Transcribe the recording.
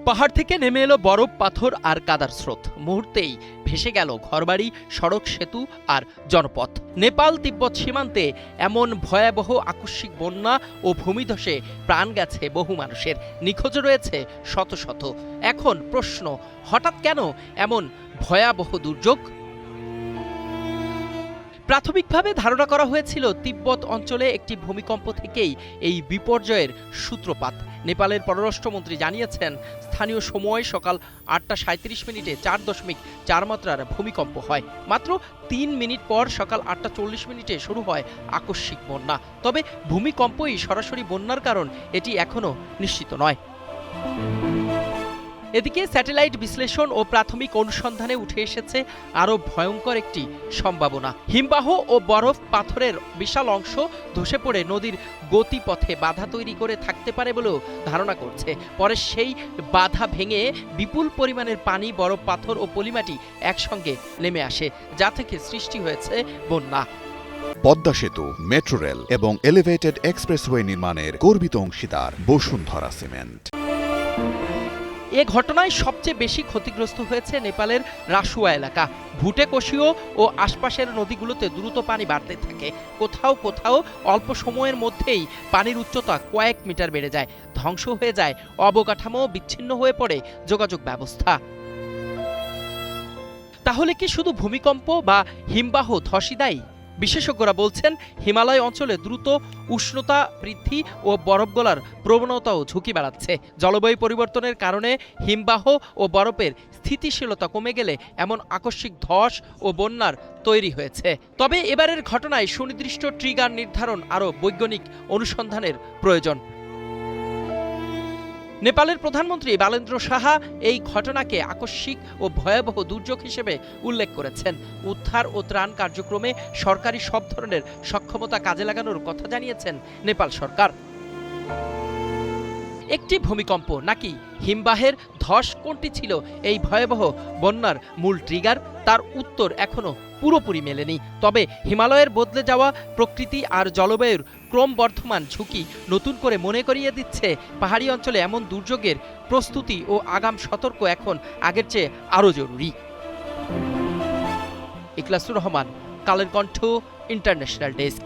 পাহাড় থেকে নেমে এলো বরফ, পাথর আর কাদার স্রোত। মুহূর্তেই ভেসে গেল ঘরবাড়ি, সড়ক, সেতু আর জনপথ। নেপাল তিব্বত সীমান্তে এমন ভয়াবহ আকস্মিক বন্যা ও ভূমিধসে প্রাণ গেছে বহু মানুষের, নিখোঁজ রয়েছে শত শত। এখন প্রশ্ন, হঠাৎ কেন এমন ভয়াবহ দুর্যোগ? প্রাথমিকভাবে ধারণা করা হয়েছিল তিব্বত অঞ্চলে একটি ভূমিকম্প থেকেই এই বিপর্যয়ের সূত্রপাত। নেপালের পররাষ্ট্রমন্ত্রী জানিয়েছেন, স্থানীয় সময় সকাল ৮টা৩৭ ৪.৪ মাত্রার ভূমিকম্প হয়। মাত্র ৩ মিনিট পর সকাল ৮টা৪০ শুরু হয় আকস্মিক বন্যা। তবে ভূমিকম্পই সরাসরি বন্যার কারণ এটি এখনও নিশ্চিত নয়। এদিকে স্যাটেলাইট বিশ্লেষণ ও প্রাথমিক অনুসন্ধানে উঠে এসেছে আরও ভয়ঙ্কর একটি সম্ভাবনা। হিমবাহ ও বরফ পাথরের বিশাল অংশ ধসে পড়ে নদীর গতিপথে বাধা তৈরি করে থাকতে পারে বলেও ধারণা করছে। পরে সেই বাধা ভেঙে বিপুল পরিমাণের পানি, বরফ, পাথর ও পলিমাটি একসঙ্গে নেমে আসে, যা থেকে সৃষ্টি হয়েছে বন্যা। পদ্মা সেতু, মেট্রো রেল এবং এলিভেটেড এক্সপ্রেসওয়ে নির্মাণের গর্বিত অংশীদার বসুন্ধরা সিমেন্ট। এ ঘটনায় সবচেয়ে বেশি ক্ষতিগ্রস্ত হয়েছে নেপালের রাসুয়া এলাকা। ভুটেকোশিও ও আশপাশের নদীগুলোতে দ্রুত পানি বাড়তে থাকে। কোথাও কোথাও অল্প সময়ের মধ্যেই পানির উচ্চতা কয়েক মিটার বেড়ে যায়। ধ্বংস হয়ে যায় অবকাঠামো, বিচ্ছিন্ন হয়ে পড়ে যোগাযোগ ব্যবস্থা। তাহলে কি শুধু ভূমিকম্প বা হিমবাহ ধসই দায়ী? বিশেষজ্ঞরা বলছেন, হিমালয় অঞ্চলে দ্রুত উষ্ণতা বৃদ্ধি ও বরফ গলার প্রবণতাও ঝুঁকি বাড়াচ্ছে। জলবায়ু পরিবর্তনের কারণে হিমবাহ ও বরফের স্থিতিশীলতা কমে গেলে এমন আকস্মিক ধস ও বন্যার তৈরি হয়েছে। তবে এবারের ঘটনায় সুনির্দিষ্ট ট্রিগার নির্ধারণ আরও বৈজ্ঞানিক অনুসন্ধানের প্রয়োজন। নেপালের প্রধানমন্ত্রী বালেন্দ্র সাহা এই ঘটনাকে আকস্মিক ও ভয়াবহ দুর্যোগ হিসেবে উল্লেখ করেছেন। উদ্ধার ও ত্রাণ কার্যক্রমে সরকারি সব ধরনের সক্ষমতা কাজে লাগানোর কথা জানিয়েছেন নেপাল সরকার। একটি ভূমিকম্প নাকি হিমবাহের ধস, কোনটি ছিল এই ভয়াবহ বন্যার মূল ট্রিগার, তার উত্তর এখনো পুরোপুরি মেলেনি। তবে হিমালয়ের বদলে যাওয়া প্রকৃতি আর জলবায়ুর ক্রমবর্ধমান ঝুঁকি নতুন করে মনে করিয়ে দিচ্ছে, পাহাড়ি অঞ্চলে এমন দুর্যোগের প্রস্তুতি ও আগাম সতর্ক এখন আগের চেয়ে আরও জরুরি। ইখলাসুর রহমান, কালের কণ্ঠ, ইন্টারন্যাশনাল ডেস্ক।